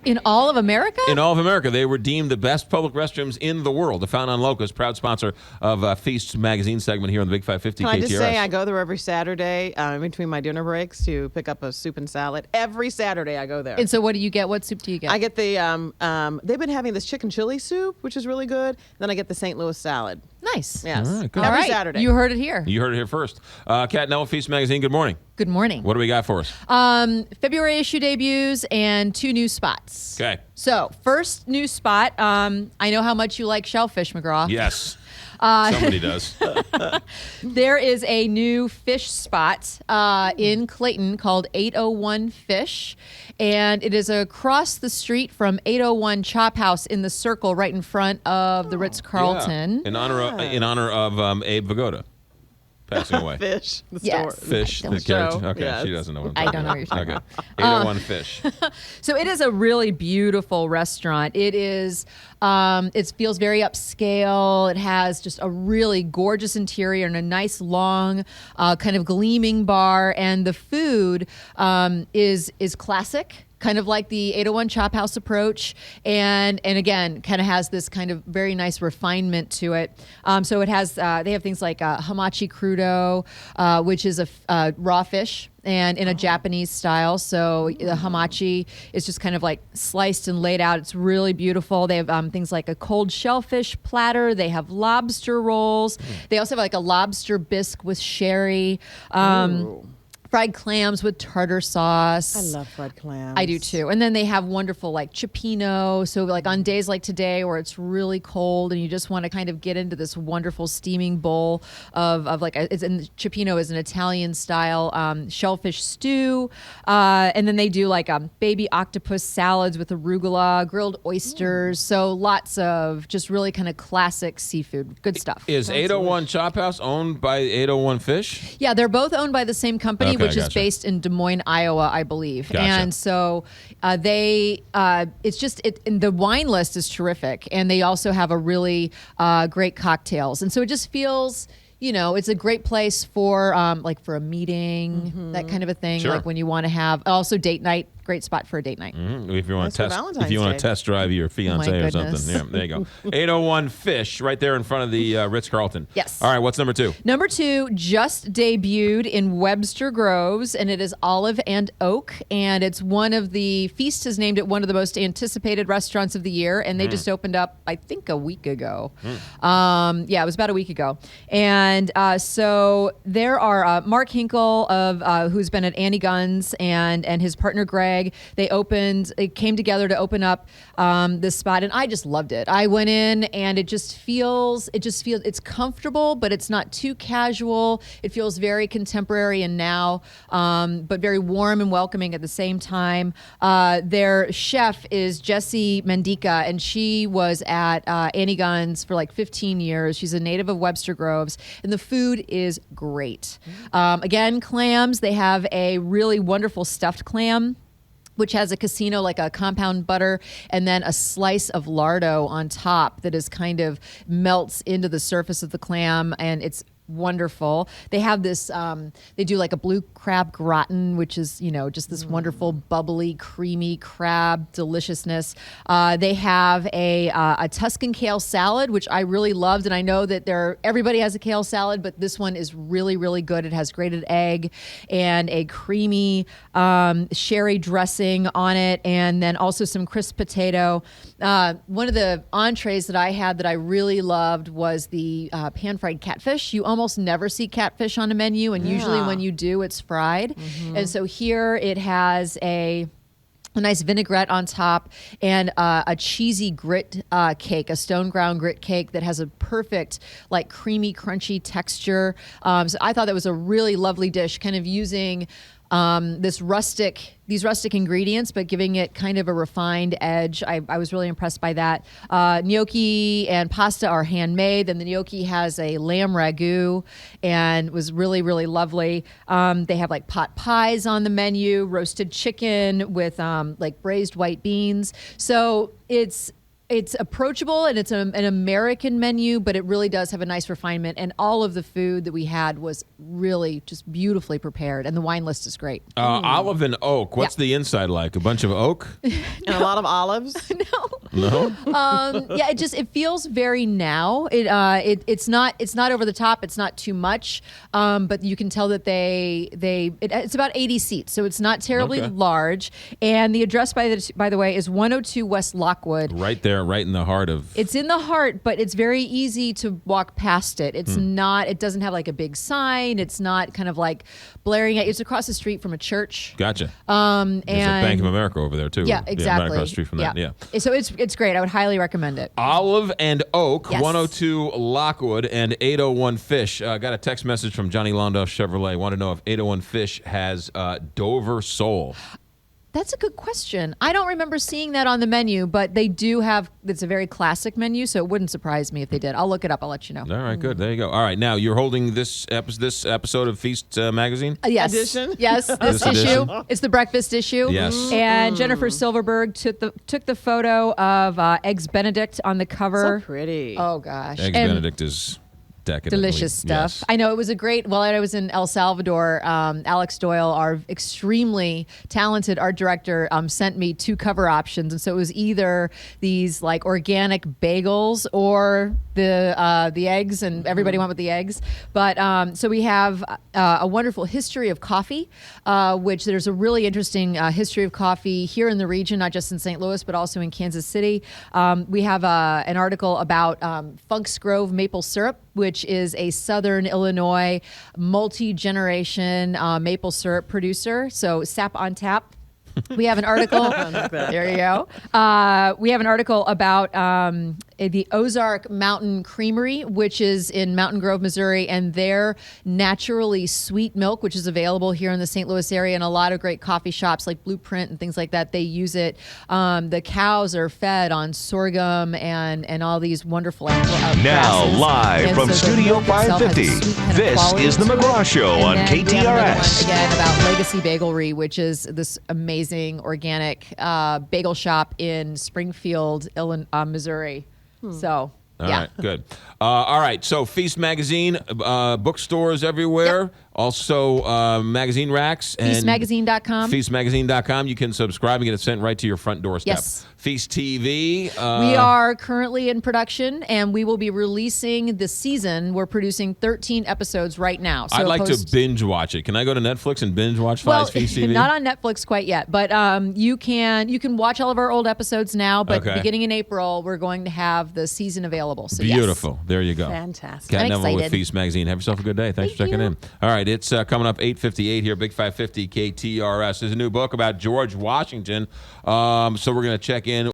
In all of America? In all of America. They were deemed the best public restrooms in the world. The Found on Locust, proud sponsor of Feast's magazine segment here on the Big 550 Can KTRS. I just say I go there every Saturday in between my dinner breaks to pick up a soup and salad. Every Saturday I go there. And so what do you get? What soup do you get? I get the, they've been having this chicken chili soup, which is really good. Then I get the St. Louis salad. Nice. Yes. All right, good. Every All right. Saturday. You heard it here. You heard it here first. Kat Neville, Feast magazine, good morning. Good morning. What do we got for us? February issue debuts and 2 new spots. Okay. So, first new spot. I know how much you like shellfish, McGraw. Yes. Somebody does. There is a new fish spot in Clayton called 801 Fish, and it is across the street from 801 Chop House in the Circle, right in front of the Ritz-Carlton. Yeah. In honor of Abe Vigoda passing away. Fish. The Yes. store. Fish, I the don't character. know. Okay, Yes. she doesn't know what I'm I talking don't know what you're talking about. Okay. 801 Fish. So it is a really beautiful restaurant. It is, it feels very upscale. It has just a really gorgeous interior and a nice long kind of gleaming bar. And the food is classic, kind of like the 801 Chop House approach, and again, kind of has this kind of very nice refinement to it. So it has, they have things like hamachi crudo, which is a raw fish, and in a Japanese style. So the hamachi is just kind of like sliced and laid out. It's really beautiful. They have things like a cold shellfish platter. They have lobster rolls. They also have like a lobster bisque with sherry. Fried clams with tartar sauce. I love fried clams. I do too. And then they have wonderful like cioppino. So like on days like today where it's really cold and you just want to kind of get into this wonderful steaming bowl of like, cioppino is an Italian style shellfish stew. And then they do like baby octopus salads with arugula, grilled oysters. So lots of just really kind of classic seafood. Good stuff. Is 801 Chop House owned by 801 Fish? Yeah, they're both owned by the same company, Okay, which is gotcha. based in Des Moines, Iowa, I believe. Gotcha. And so it's just, and the wine list is terrific. And they also have a really great cocktails. And so it just feels, you know, it's a great place for like for a meeting, that kind of a thing. Sure. Like when you want to have, also date night, great spot for a date night. If you want That's for to test, Valentine's if you want Day. to test drive your fiance or goodness. something, yeah, there you go. 801 Fish, right there in front of the Ritz-Carlton. Yes. All right, what's number 2? Number 2 just debuted in Webster Groves, and it is Olive and Oak, and it's one of the Feast has named it one of the most anticipated restaurants of the year, and they just opened up, I think, a week ago. Yeah, it was about a week ago, and so there are Mark Hinkle of who's been at Annie Gunn's and his partner Greg. It came together to open up this spot, and I just loved it. I went in, and it just feels, it's comfortable, but it's not too casual. It feels very contemporary and now, but very warm and welcoming at the same time. Their chef is Jessie Mendica, and she was at Annie Gunn's for like 15 years. She's a native of Webster Groves, and the food is great. Again, clams. They have a really wonderful stuffed clam, which has a casino, like a compound butter, and then a slice of lardo on top that is kind of melts into the surface of the clam, and it's wonderful. They have this, they do like a blue crab gratin, which is, you know, just this wonderful, bubbly, creamy crab deliciousness. They have a Tuscan kale salad, which I really loved. And I know that everybody has a kale salad, but this one is really, really good. It has grated egg and a creamy sherry dressing on it, and then also some crisp potato. One of the entrees that I had that I really loved was the pan-fried catfish. You almost never see catfish on a menu, and usually when you do, it's fried. And so here it has a nice vinaigrette on top and a cheesy grit cake, a stone ground grit cake that has a perfect, like, creamy, crunchy texture. So I thought that was a really lovely dish, kind of using these rustic ingredients, but giving it kind of a refined edge. I was really impressed by that. Gnocchi and pasta are handmade, and the gnocchi has a lamb ragu and was really, really lovely. They have like pot pies on the menu, roasted chicken with like braised white beans. So it's It's approachable and it's an American menu, but it really does have a nice refinement. And all of the food that we had was really just beautifully prepared. And the wine list is great. Olive and oak. What's the inside like? A bunch of oak? And a lot of olives. No. Yeah, it feels very now. It's not over the top. It's not too much, but you can tell that it's about 80 seats, so it's not terribly large. And the address, by the way, is 102 West Lockwood. Right there, right in the heart of. It's in the heart, but it's very easy to walk past it. It's not. It doesn't have like a big sign. It's not kind of like blaring at you. It's across the street from a church. Gotcha. And There's a Bank of America over there too. Yeah, exactly. Right across the street from that. Yeah. So it's great. I would highly recommend it. Olive and Oak, Yes. 102 Lockwood, and 801 Fish. Got a text message from Johnny Londoff Chevrolet. Want to know if 801 Fish has Dover sole. That's a good question. I don't remember seeing that on the menu, but they do have. It's a very classic menu, so it wouldn't surprise me if they did. I'll look it up. I'll let you know. All right, good. There you go. All right, now you're holding this episode of Feast Magazine. Yes, Edition? yes, this issue. It's the breakfast issue. Yes. And Jennifer Silverberg took the photo of Eggs Benedict on the cover. So pretty. Oh gosh, Eggs And Benedict is decadent. delicious stuff. Yes. I know it was a great. While I was in El Salvador, Alex Doyle, our extremely talented art director, sent me 2 cover options, and so it was either these like organic bagels or the eggs, and everybody went with the eggs. But so we have a wonderful history of coffee, which there's a really interesting history of coffee here in the region, not just in St. Louis, but also in Kansas City. We have an article about Funk's Grove maple syrup, which is a Southern Illinois multi-generation maple syrup producer. So Sap on Tap. We have an article. There you go. We have an article about the Ozark Mountain Creamery, which is in Mountain Grove, Missouri, and their naturally sweet milk, which is available here in the St. Louis area, and a lot of great coffee shops like Blueprint and things like that. They use it. The cows are fed on sorghum and all these wonderful Now grasses. live And from so the Studio milk itself has a 550, sweet kind of this quality is The to it. McGraw Show And on then we have another one, KTRS. again, about Legacy Bagelry, which is this amazing organic bagel shop in Springfield, Missouri. So, All yeah. right, good. All right, so Feast Magazine, bookstores everywhere. Also, magazine racks. And Feastmagazine.com. Feastmagazine.com. You can subscribe and get it sent right to your front doorstep. Yes. Feast TV. We are currently in production, and we will be releasing the season. We're producing 13 episodes right now. So I'd like to binge watch it. Can I go to Netflix and binge watch Feast TV? not on Netflix quite yet, but you can watch all of our old episodes now. But Okay. beginning in April, we're going to have the season available. So yes. Beautiful. There you go. Fantastic. Cat I'm Neville with excited. Feast Magazine. Have yourself a good day. Thanks for Thank checking you. in. All right, it's coming up 8:58 here, Big 550 KTRS. There's a new book about George Washington. So we're going to check in